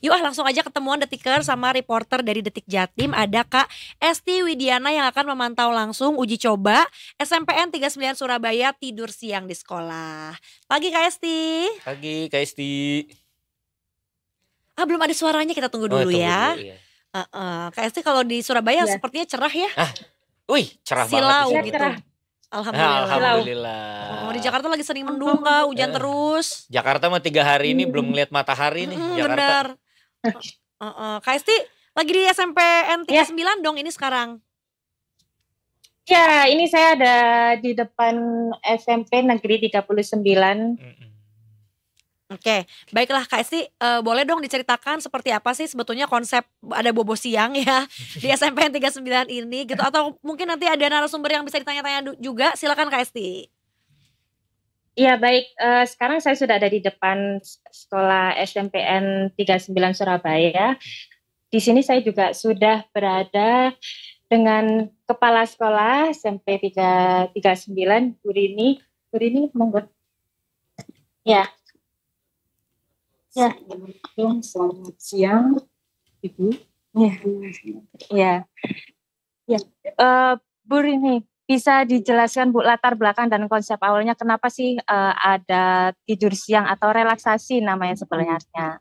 Yuk langsung aja ketemuan Detiker sama reporter dari Detik Jatim. Ada Kak Esti Widiana yang akan memantau langsung uji coba SMPN 39 Surabaya tidur siang di sekolah. Pagi Kak Esti. Pagi Kak Esti. Belum ada suaranya, kita tunggu dulu ya. Dulu, ya. Kak Esti kalau di Surabaya sepertinya cerah ya. Wih cerah Silau banget gitu. cerah. Alhamdulillah. Di Jakarta lagi sering mendung Kak, hujan terus. Jakarta mah 3 hari ini belum ngeliat matahari nih Jakarta. Bener. Kak Esti lagi di SMPN 39 dong ini sekarang. Ya, ini saya ada di depan SMP Negeri 39. Oke, baiklah Kak Esti, boleh dong diceritakan seperti apa sih sebetulnya konsep ada bobo siang ya di SMPN 39 ini gitu, atau mungkin nanti ada narasumber yang bisa ditanya-tanya juga, silakan Kak Esti. Iya baik, sekarang saya sudah ada di depan sekolah SMPN 39 Surabaya. Di sini saya juga sudah berada dengan kepala sekolah SMP 39 Bu Rini monggo. Ya. Ya, selamat siang Ibu. Ya. Bu Rini, bisa dijelaskan Bu latar belakang dan konsep awalnya kenapa sih ada tidur siang atau relaksasi namanya sebenarnya?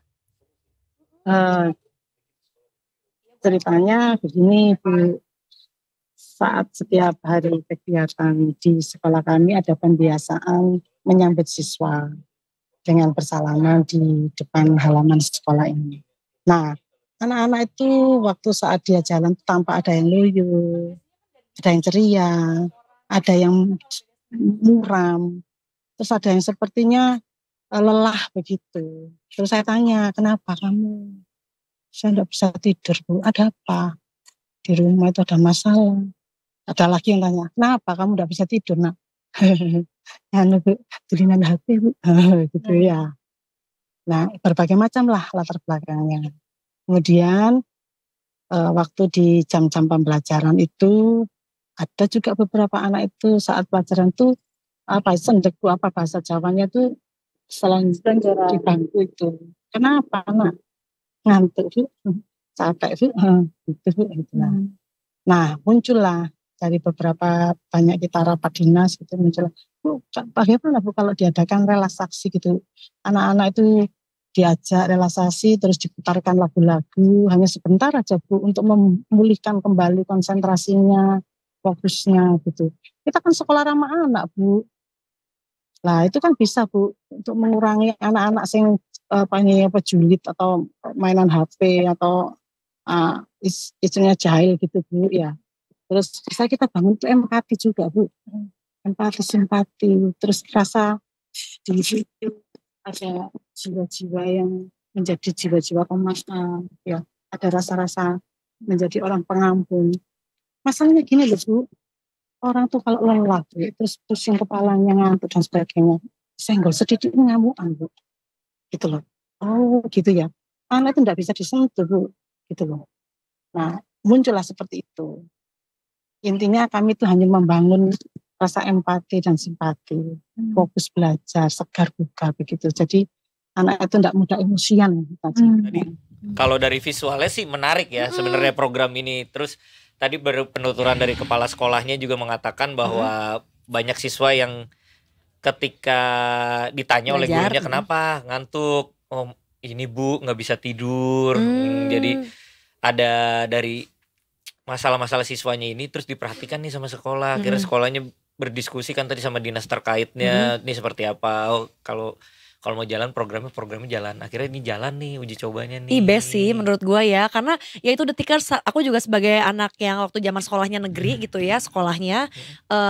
Ceritanya begini Bu, saat setiap hari kegiatan di sekolah kami ada pembiasaan menyambut siswa dengan bersalaman di depan halaman sekolah ini. Nah, anak-anak itu waktu saat dia jalan tampak ada yang loyo, ada yang ceria, ada yang muram, terus ada yang sepertinya lelah begitu. Terus saya tanya, kenapa kamu? Saya tidak bisa tidur Bu, ada apa? Di rumah itu ada masalah. Ada lagi yang tanya, kenapa kamu tidak bisa tidur nak? Tulinan HP Bu, gitu ya. Nah, berbagai macam lah latar belakangnya. Kemudian waktu di jam-jam pembelajaran itu ada juga beberapa anak itu saat pelajaran tuh sendek Bu, bahasa Jawanya tuh selain di bangku itu. Kenapa anak? Ngantuk Bu, capek Bu, gitu Bu. Nah, muncullah dari beberapa banyak kita rapat dinas gitu muncul, Bu, bagaimana Bu kalau diadakan relaksasi gitu, anak-anak itu diajak relaksasi terus diputarkan lagu-lagu hanya sebentar aja Bu untuk memulihkan kembali konsentrasinya, fokusnya gitu. Kita kan sekolah ramah anak Bu. Nah itu kan bisa Bu untuk mengurangi anak-anak yang julid atau mainan HP atau istilahnya jahil gitu Bu ya. Terus bisa kita bangun tuh empati juga Bu, empati, simpati, terus rasa di situ ada jiwa-jiwa yang menjadi jiwa-jiwa pemaaf, ya ada rasa-rasa menjadi orang pengampun. Masalahnya gini loh Bu, orang tuh kalau lelah terus pusing kepalanya ngantuk dan sebagainya, senggol sedikit ngamukan Bu, gitu loh. Oh gitu ya, anak itu tidak bisa disentuh Bu, gitu loh. Nah muncullah seperti itu. Intinya kami itu hanya membangun rasa empati dan simpati, fokus belajar, segar bugar begitu. Jadi anak itu tidak mudah emosian. Tadi kalau dari visualnya sih menarik ya sebenarnya program ini. Terus tadi baru penuturan dari kepala sekolahnya juga mengatakan bahwa banyak siswa yang ketika ditanya oleh gurunya kenapa ngantuk, oh ini Bu nggak bisa tidur. Jadi ada dari masalah-masalah siswanya ini terus diperhatikan nih sama sekolah. Akhirnya sekolahnya berdiskusi kan tadi sama dinas terkaitnya, ini seperti apa. Oh, kalau mau jalan programnya jalan. Akhirnya ini jalan nih uji cobanya nih. Best sih menurut gue ya, karena ya itu Detikers, aku juga sebagai anak yang waktu zaman sekolahnya negeri gitu ya, sekolahnya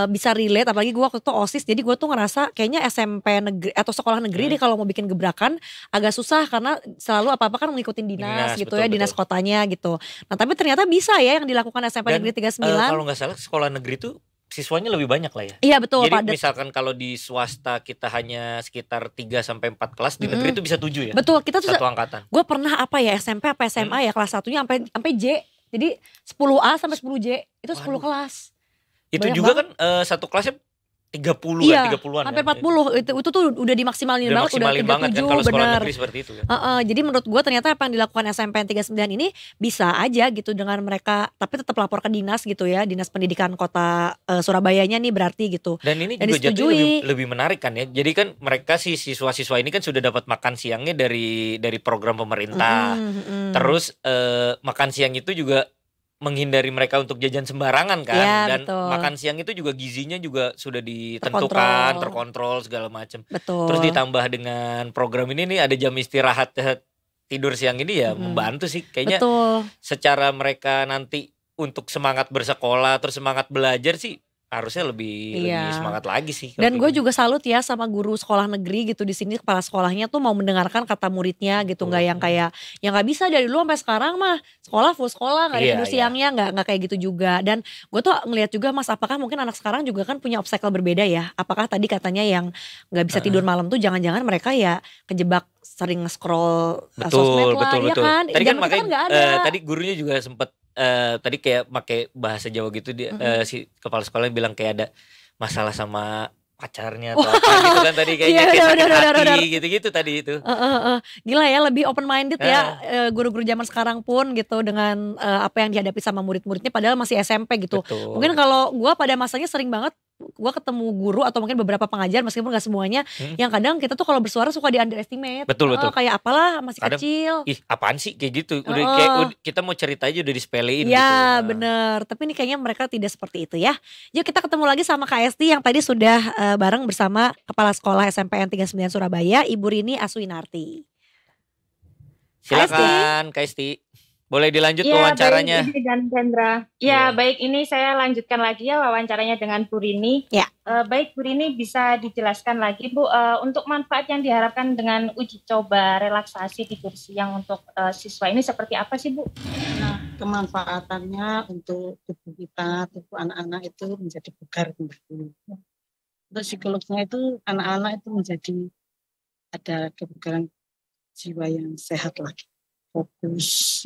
bisa relate, apalagi gue waktu itu OSIS, jadi gue tuh ngerasa kayaknya SMP negeri atau sekolah negeri deh kalau mau bikin gebrakan agak susah karena selalu apa-apa kan ngikutin dinas gitu, betul, ya dinas kotanya gitu. Nah tapi ternyata bisa ya yang dilakukan SMP Negeri 39. Kalau gak salah sekolah negeri tuh siswanya lebih banyak lah ya. Iya betul. Jadi misalkan kalau di swasta kita hanya sekitar 3-4 kelas, di negeri itu bisa 7 ya. Betul, kita tuh satu angkatan. Gue pernah SMP apa SMA ya kelas 1-nya sampai J. Jadi 10A sampai 10J itu 10 kelas. Itu banyak juga banget. Kan satu kelasnya 30-an, Iya, 30-an hampir kan. 40 itu tuh udah dimaksimalin Udah banget, udah maksimalin banget kan 37 kalau sekolah bener. negeri seperti itu kan. Jadi menurut gue ternyata apa yang dilakukan SMPN 39 ini bisa aja gitu dengan mereka, tapi tetap lapor ke dinas gitu ya, Dinas Pendidikan Kota Surabayanya nih berarti gitu. Dan ini Dan juga jatuhnya lebih, disetujui. lebih menarik kan ya. Jadi kan mereka si siswa-siswa ini kan sudah dapat makan siangnya dari program pemerintah. Terus makan siang itu juga menghindari mereka untuk jajan sembarangan kan. Iya, Dan betul. makan siang itu juga gizinya juga sudah ditentukan, terkontrol segala macam. Betul. Terus ditambah dengan program ini nih ada jam istirahat tidur siang ini ya membantu sih kayaknya. Betul. Secara mereka nanti untuk semangat bersekolah terus semangat belajar sih harusnya lebih semangat lagi sih. Dan gue juga salut ya sama guru sekolah negeri gitu di sini, kepala sekolahnya tuh mau mendengarkan kata muridnya gitu, nggak yang kayak yang nggak bisa dari dulu sampai sekarang mah sekolah full sekolah nggak ada tidur siangnya, nggak kayak gitu juga. Dan gue tuh ngelihat juga Mas, apakah mungkin anak sekarang juga kan punya obstacle berbeda ya? Apakah tadi katanya yang nggak bisa tidur malam tuh jangan-jangan mereka ya kejebak sering scroll sosmed lah, ya kan? Tadi kan Zaman kita makanya nggak ada. tadi gurunya juga sempet tadi kayak pakai bahasa Jawa gitu dia si kepala sekolah bilang kayak ada masalah sama pacarnya atau apa gitu kan tadi kayaknya kayak sakit hati gitu-gitu tadi itu. Gila ya, lebih open minded ya guru-guru zaman sekarang pun gitu dengan apa yang dihadapi sama murid-muridnya padahal masih SMP gitu. Betul. Mungkin kalau gue pada masanya sering banget gue ketemu guru atau mungkin beberapa pengajar meskipun gak semuanya yang kadang kita tuh kalau bersuara suka di underestimate. Betul. Kayak apalah masih Kadang, kecil. Ih apaan sih kayak gitu. Udah kayak kita mau cerita aja udah disepelein gitu. Ya bener. Tapi ini kayaknya mereka tidak seperti itu ya. Yuk kita ketemu lagi sama Kak Esti yang tadi sudah bareng bersama Kepala Sekolah SMPN 39 Surabaya, Ibu Rini Aswinarti. Silakan Kak Esti. Boleh dilanjut Ya, wawancaranya. baik, ini dan Hendra. Ya, baik, ini saya lanjutkan lagi ya wawancaranya dengan Bu Rini. Ya. Baik, Bu Rini bisa dijelaskan lagi Bu, untuk manfaat yang diharapkan dengan uji coba relaksasi tidur siang untuk siswa ini seperti apa sih Bu? Nah, kemanfaatannya untuk tubuh kita, tubuh anak-anak itu menjadi bugar kembali. Untuk psikologinya itu anak-anak itu menjadi ada kebugaran jiwa yang sehat lagi, fokus.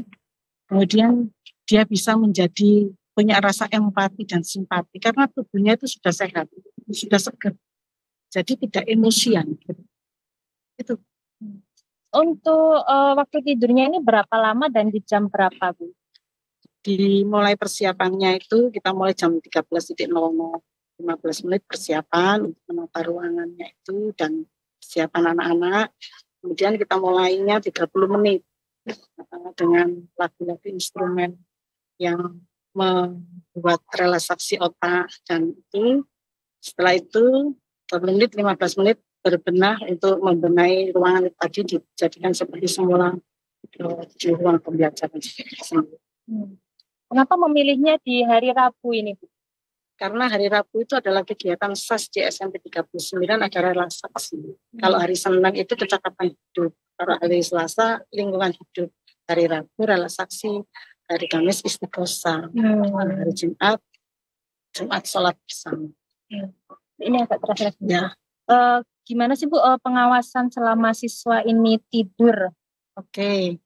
Kemudian dia bisa menjadi punya rasa empati dan simpati karena tubuhnya itu sudah sehat, sudah segar. Jadi tidak emosian. Itu. Untuk waktu tidurnya ini berapa lama dan di jam berapa Bu? Dimulai persiapannya itu kita mulai jam 13.00, 15 menit persiapan untuk menata ruangannya itu dan persiapan anak-anak. Kemudian kita mulainya 30 menit. Dengan lagu-lagu instrumen yang membuat relaksasi otak dan itu setelah itu 30 menit 15 menit berbenah untuk membenahi ruangan tadi dijadikan seperti semula di ruang pembelajaran. Kenapa memilihnya di hari Rabu ini Bu? Karena hari Rabu itu adalah kegiatan SAS JSMP 39 ada relaksasi. Kalau hari Senin itu kecakapan hidup. Kalau hari Selasa lingkungan hidup, hari Rabu relaksasi, hari Kamis istiqosah, hari Jumat sholat bersama. Ini agak terasa. Ya. Gimana sih Bu pengawasan selama siswa ini tidur? Oke.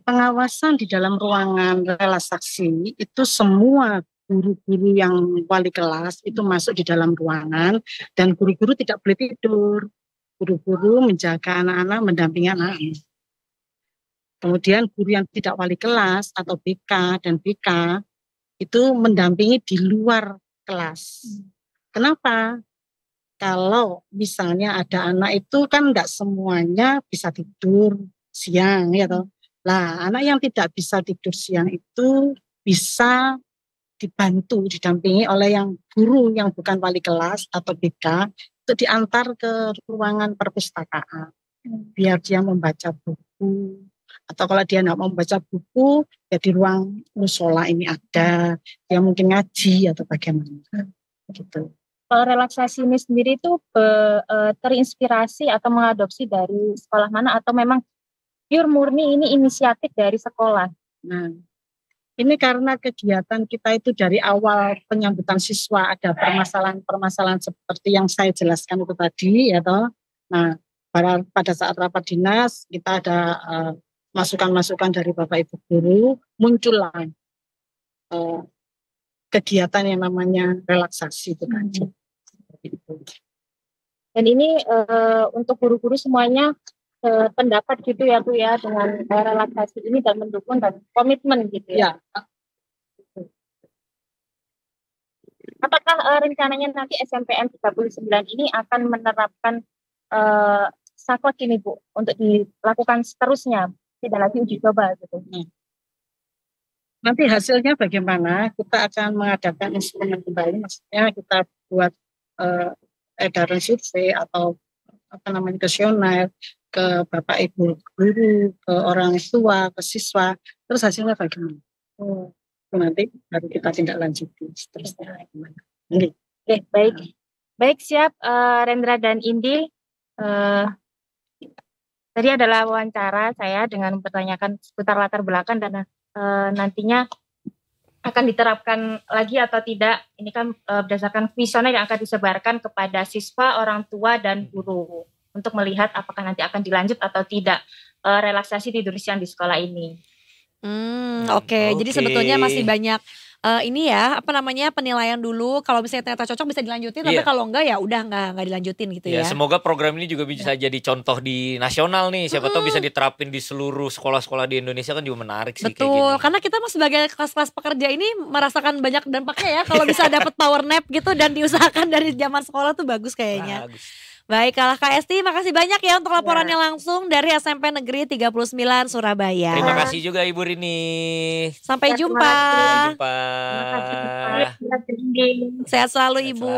Pengawasan di dalam ruangan relaksasi itu semua guru-guru yang wali kelas itu masuk di dalam ruangan dan guru-guru tidak boleh tidur. Guru-guru menjaga anak-anak, mendampingi anak-anak. Kemudian guru yang tidak wali kelas atau BK dan BK itu mendampingi di luar kelas. Kenapa? Kalau misalnya ada anak itu kan enggak semuanya bisa tidur siang ya toh. Lah, anak yang tidak bisa tidur siang itu bisa dibantu, didampingi oleh yang guru yang bukan wali kelas atau BK itu diantar ke ruangan perpustakaan biar dia membaca buku atau kalau dia tidak mau membaca buku ya di ruang musola ini ada dia mungkin ngaji atau bagaimana gitu. Kalau relaksasi ini sendiri itu terinspirasi atau mengadopsi dari sekolah mana atau memang pure murni ini inisiatif dari sekolah? Nah, ini karena kegiatan kita itu dari awal penyambutan siswa ada permasalahan-permasalahan seperti yang saya jelaskan itu tadi ya toh. Nah, pada saat rapat dinas kita ada masukan-masukan dari Bapak Ibu guru, muncullah kegiatan yang namanya relaksasi itu tadi. Dan ini untuk guru-guru semuanya pendapat gitu ya Bu ya dengan relaksasi ini dan mendukung dan komitmen gitu ya. Apakah rencananya nanti SMPN 39 ini akan menerapkan saklek ini Bu untuk dilakukan seterusnya, tidak lagi uji coba gitu? Nanti hasilnya bagaimana, kita akan mengadakan instrumen kembali, maksudnya kita buat edaran survei atau kuesioner ke Bapak Ibu guru, ke orang tua, ke siswa, terus hasilnya bagaimana? Nanti baru kita tindak lanjuti seterusnya. Oke, baik siap Rendra dan Indi. Tadi adalah wawancara saya dengan mempertanyakan seputar latar belakang dan nantinya akan diterapkan lagi atau tidak. Ini kan berdasarkan kuesioner yang akan disebarkan kepada siswa, orang tua, dan guru untuk melihat apakah nanti akan dilanjut atau tidak relaksasi tidur siang di sekolah ini. Oke. Jadi sebetulnya masih banyak ini ya penilaian dulu. Kalau misalnya ternyata cocok bisa dilanjutin, tapi kalau enggak ya udah nggak dilanjutin gitu ya. Semoga program ini juga bisa jadi contoh di nasional nih. Siapa tahu bisa diterapin di seluruh sekolah-sekolah di Indonesia, kan juga menarik sih. Betul, karena kita sebagai kelas-kelas pekerja ini merasakan banyak dampaknya ya. Kalau bisa dapat power nap gitu dan diusahakan dari zaman sekolah tuh bagus kayaknya. Baiklah Kak Esti, makasih banyak ya untuk laporannya langsung dari SMP Negeri 39 Surabaya. Terima kasih juga Ibu Rini. Sampai jumpa. Sampai jumpa. Sehat selalu Ibu.